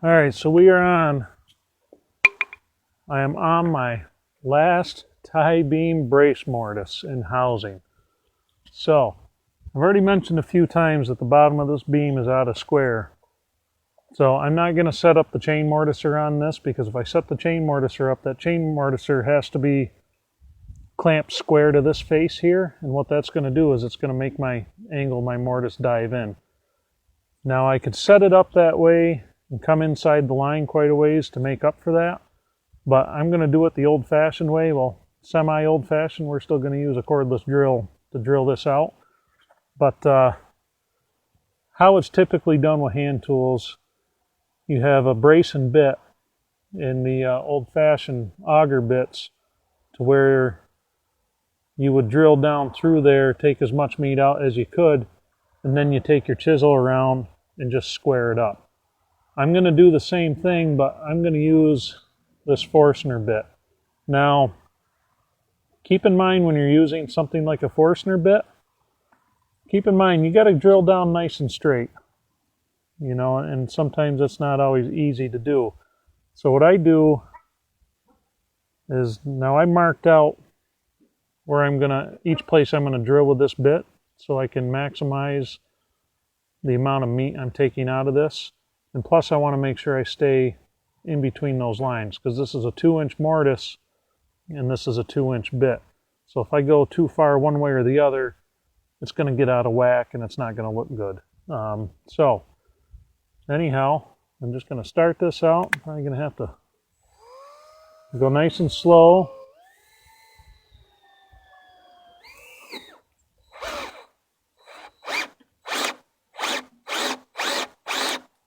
All right, so I am on my last tie beam brace mortise in housing. So, I've already mentioned a few times that the bottom of this beam is out of square. So I'm not going to set up the chain mortiser on this, because if I set the chain mortiser up, that chain mortiser has to be clamped square to this face here, and what that's going to do is it's going to make my mortise dive in. Now I could set it up that way and come inside the line quite a ways to make up for that, but I'm going to do it the old-fashioned way. Well, semi-old-fashioned, we're still going to use a cordless drill to drill this out. But how it's typically done with hand tools, you have a brace and bit in the old-fashioned auger bits to where you would drill down through there, take as much meat out as you could, and then you take your chisel around and just square it up. I'm going to do the same thing, but I'm going to use this Forstner bit. Now, keep in mind when you're using something like a Forstner bit, keep in mind you got to drill down nice and straight. You know, and sometimes it's not always easy to do. So what I do is, now I marked out where each place I'm going to drill with this bit, so I can maximize the amount of meat I'm taking out of this. And plus I want to make sure I stay in between those lines, because this is a 2-inch mortise and this is a 2-inch bit. So if I go too far one way or the other, it's going to get out of whack and it's not going to look good. So anyhow, I'm just going to start this out. I'm probably going to have to go nice and slow.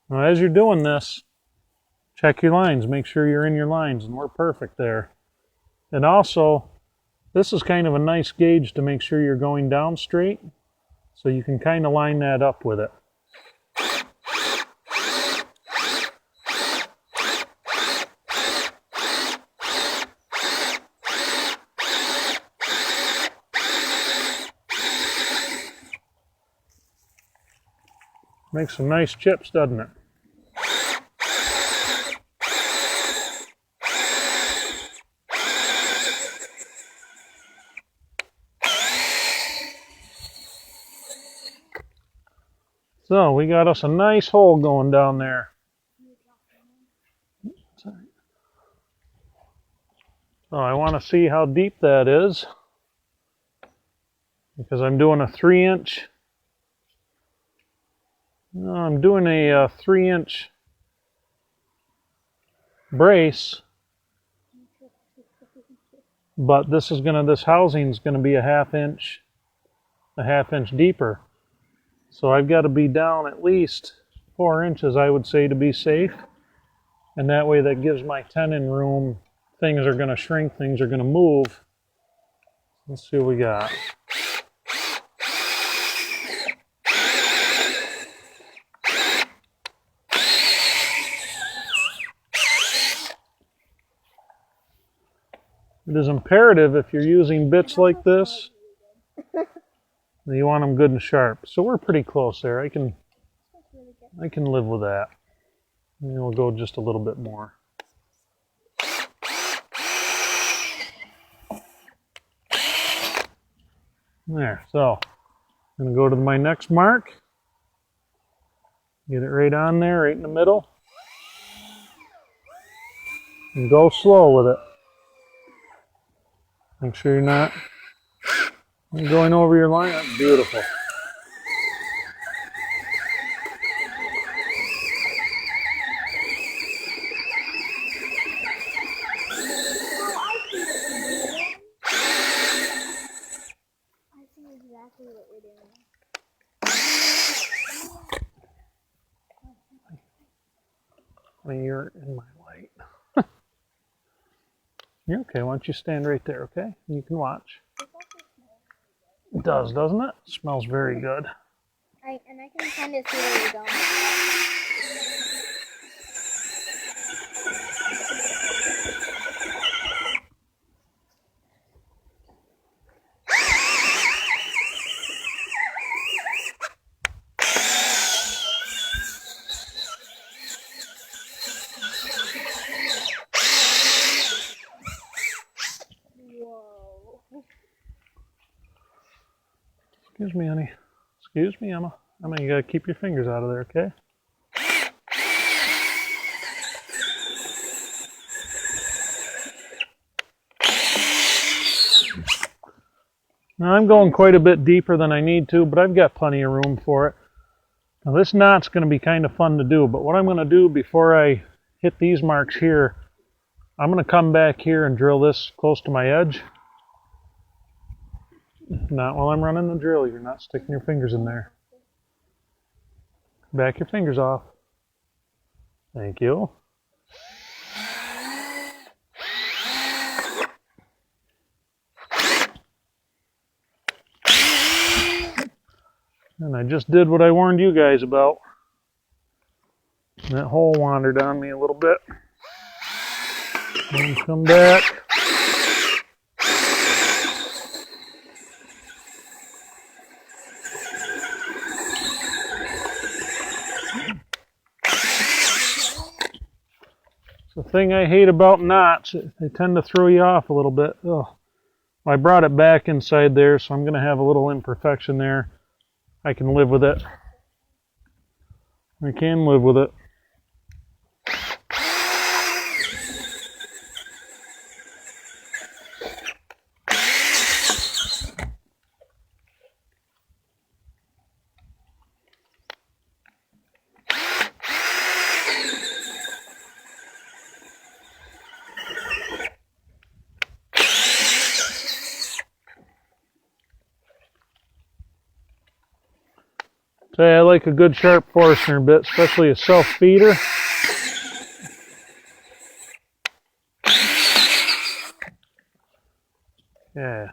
Now, as you're doing this, check your lines. Make sure you're in your lines, and we're perfect there. And also, this is kind of a nice gauge to make sure you're going down straight, so you can kind of line that up with it. Makes some nice chips, doesn't it? So we got us a nice hole going down there. So I want to see how deep that is, because I'm doing a 3-inch. I'm doing a 3-inch brace, but this housing is going to be a half inch deeper. So I've got to be down at least 4 inches, I would say, to be safe. And that way that gives my tenon room. Things are going to shrink, things are going to move. Let's see what we got. It is imperative, if you're using bits like this, that you want them good and sharp. So we're pretty close there. I can live with that. And we'll go just a little bit more. There. So I'm going to go to my next mark. Get it right on there, right in the middle. And go slow with it. Make sure you're not going over your line. That's beautiful. I see exactly what you're doing. When you're in my light. You're okay. Why don't you stand right there, okay? You can watch. It does, doesn't it? It smells very good. And I can kind of see where you're going. Excuse me, honey. Excuse me, Emma. Emma, you gotta keep your fingers out of there, okay? Now I'm going quite a bit deeper than I need to, but I've got plenty of room for it. Now this knot's going to be kind of fun to do, but what I'm going to do before I hit these marks here, I'm going to come back here and drill this close to my edge. Not while I'm running the drill. You're not sticking your fingers in there. Back your fingers off. Thank you. And I just did what I warned you guys about. That hole wandered on me a little bit. And come back. The thing I hate about knots, they tend to throw you off a little bit. Ugh. I brought it back inside there, so I'm going to have a little imperfection there. I can live with it. I can live with it. Say, I like a good sharp Forstner bit, especially a self-feeder. Yeah.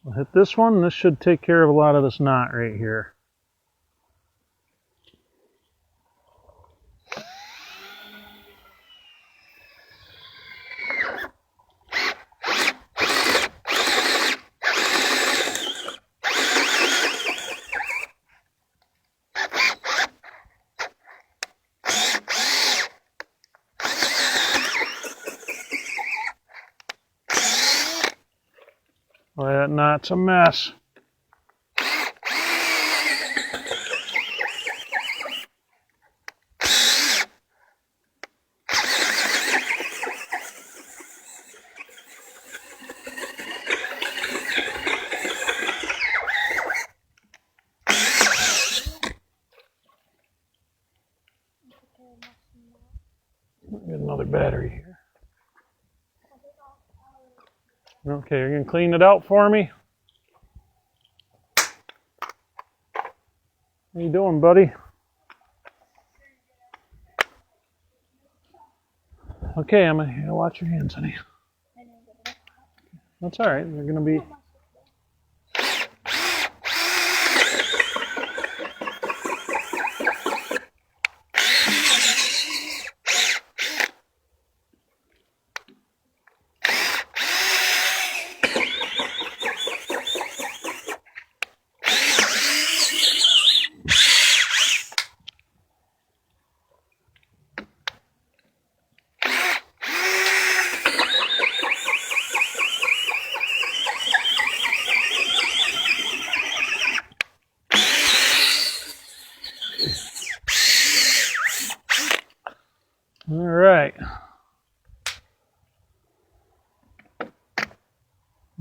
I'll hit this one, and this should take care of a lot of this knot right here. Boy, that knot's a mess. Get another battery here. Okay, you're going to clean it out for me? How you doing, buddy? Okay, Emma, you gotta watch your hands, honey. That's all right. They're going to be... All right.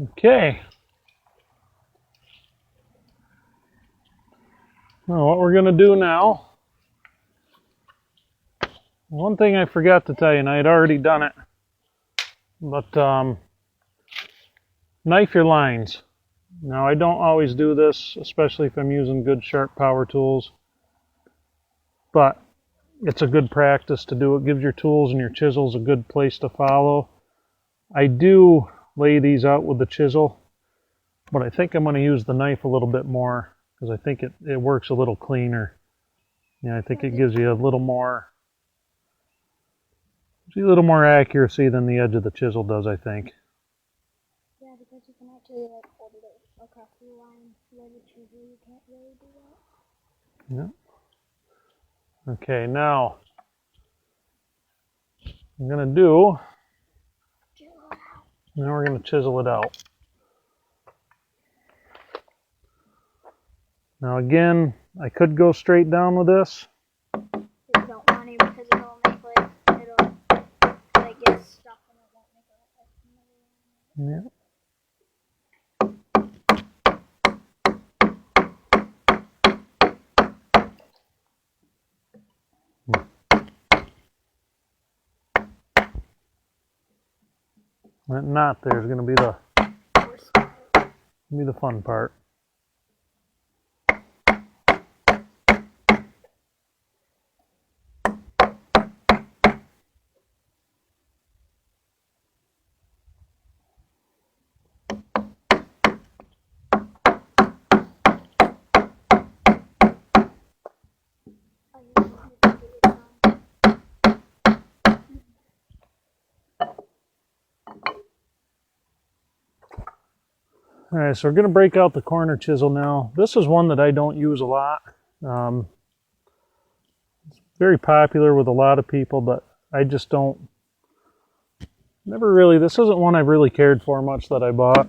Okay. Well, what we're going to do now, one thing I forgot to tell you, and I had already done it, but knife your lines. Now, I don't always do this, especially if I'm using good sharp power tools, but it's a good practice to do. It gives your tools and your chisels a good place to follow. I do lay these out with the chisel, but I think I'm going to use the knife a little bit more because I think it works a little cleaner. Yeah, I think it gives you a little more accuracy than the edge of the chisel does, I think. Yeah, because you can actually like hold it across the line where the chisel, you can't really do that. Yeah. Okay, now I'm going to do, now we're going to chisel it out. Now again, I could go straight down with this. You don't want to because it'll make like get stuck and it won't make a Yeah. That knot there is going to be the fun part. All right, so we're going to break out the corner chisel now. This is one that I don't use a lot. It's very popular with a lot of people, but I just don't, never really, this isn't one I've really cared for much that I bought.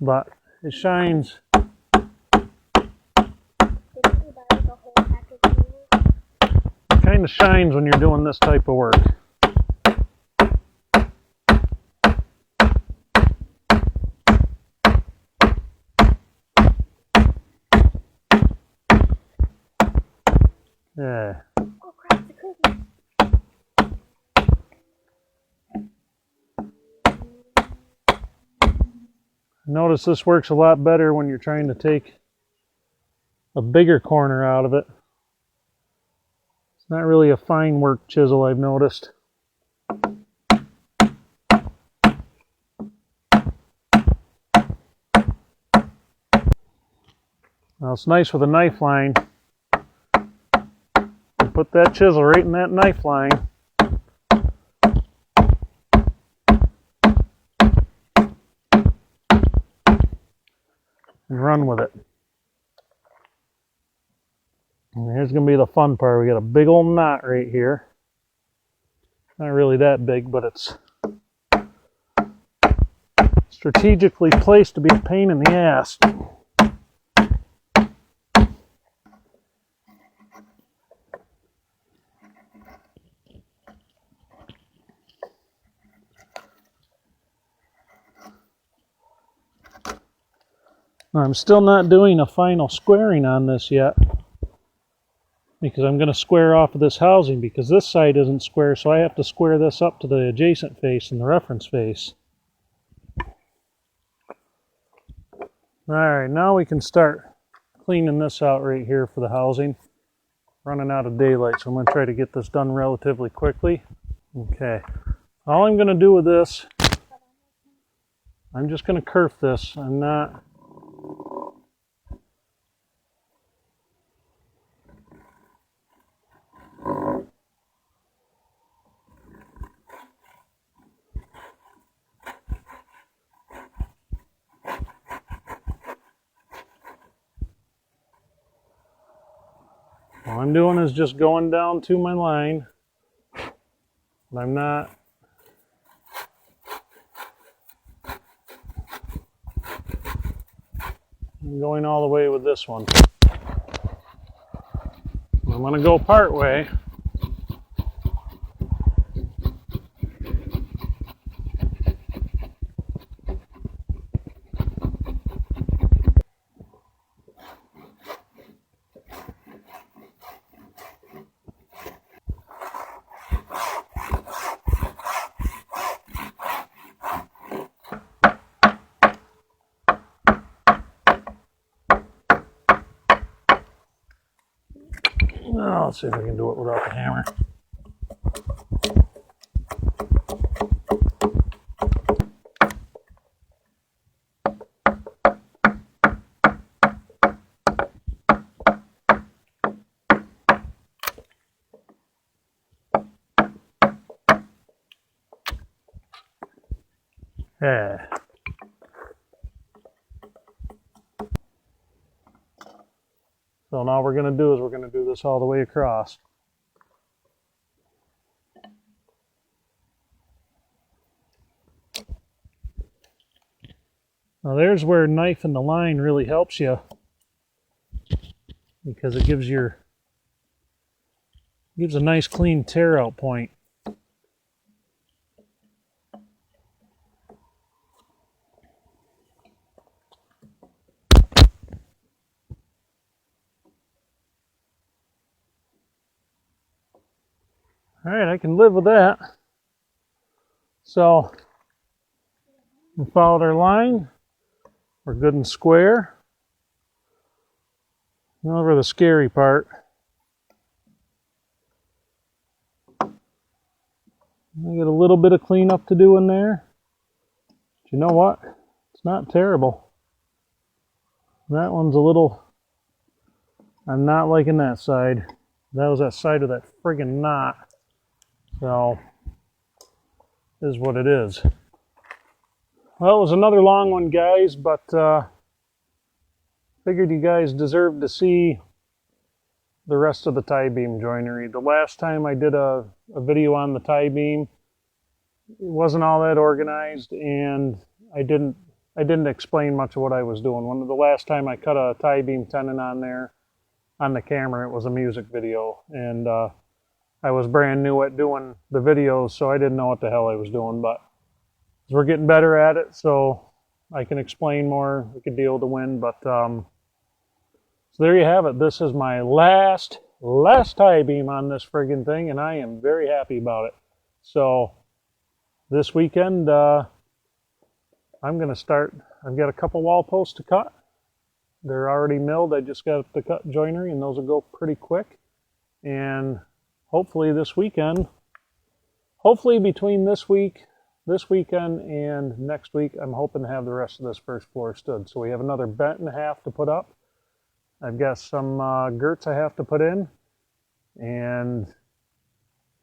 But it shines. It kind of shines when you're doing this type of work. Yeah. Oh crap, the cookie. Notice this works a lot better when you're trying to take a bigger corner out of it. It's not really a fine work chisel, I've noticed. Now it's nice with a knife line. You put that chisel right in that knife line. And run with it. And here's going to be the fun part. We got a big old knot right here. Not really that big, but it's strategically placed to be a pain in the ass. I'm still not doing a final squaring on this yet, because I'm going to square off of this housing because this side isn't square, so I have to square this up to the adjacent face and the reference face. Alright, now we can start cleaning this out right here for the housing. Running out of daylight, so I'm going to try to get this done relatively quickly. Okay, all I'm going to do with this, I'm just going to kerf this. I'm not... All I'm doing is just going down to my line. But I'm not going all the way with this one. I'm going to go part way. Oh, let's see if I can do it without the hammer. Yeah. So now what we're going to do is we're going to do this all the way across. Now there's where knife in the line really helps you. because it gives a nice clean tear out point. All right, I can live with that. So we followed our line. We're good and square. Now over the scary part. I got a little bit of cleanup to do in there. But you know what? It's not terrible. That one's a little, I'm not liking that side. That was that side of that friggin' knot. So, is what it is. Well, it was another long one, guys, but figured you guys deserved to see the rest of the tie beam joinery. The last time I did a video on the tie beam, it wasn't all that organized, and I didn't explain much of what I was doing. When the last time I cut a tie beam tenon on there on the camera, it was a music video, and I was brand new at doing the videos, so I didn't know what the hell I was doing, but we're getting better at it, so I can explain more. We can deal with the wind, but so there you have it. This is my last tie beam on this friggin' thing, and I am very happy about it. So this weekend, I'm going to start. I've got a couple wall posts to cut. They're already milled. I just got to cut joinery, and those will go pretty quick. And hopefully this weekend, hopefully between this weekend and next week, I'm hoping to have the rest of this first floor stood. So we have another bent and a half to put up. I've got some girts I have to put in, and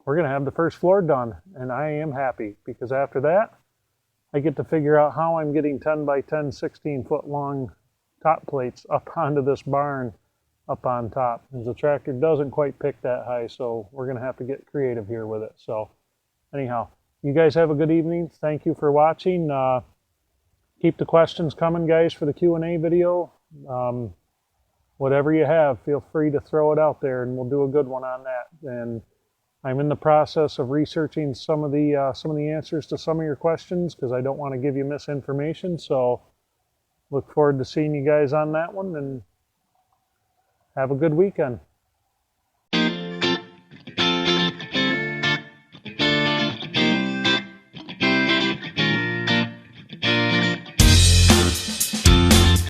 we're going to have the first floor done. And I am happy, because after that, I get to figure out how I'm getting 10 by 10, 16-foot long top plates up onto this barn up on top. Because the tractor doesn't quite pick that high, so we're going to have to get creative here with it. So anyhow, you guys have a good evening. Thank you for watching. Keep the questions coming, guys, for the Q&A video. Whatever you have, feel free to throw it out there, and we'll do a good one on that. And I'm in the process of researching some of the answers to some of your questions, because I don't want to give you misinformation. So look forward to seeing you guys on that one, and have a good weekend.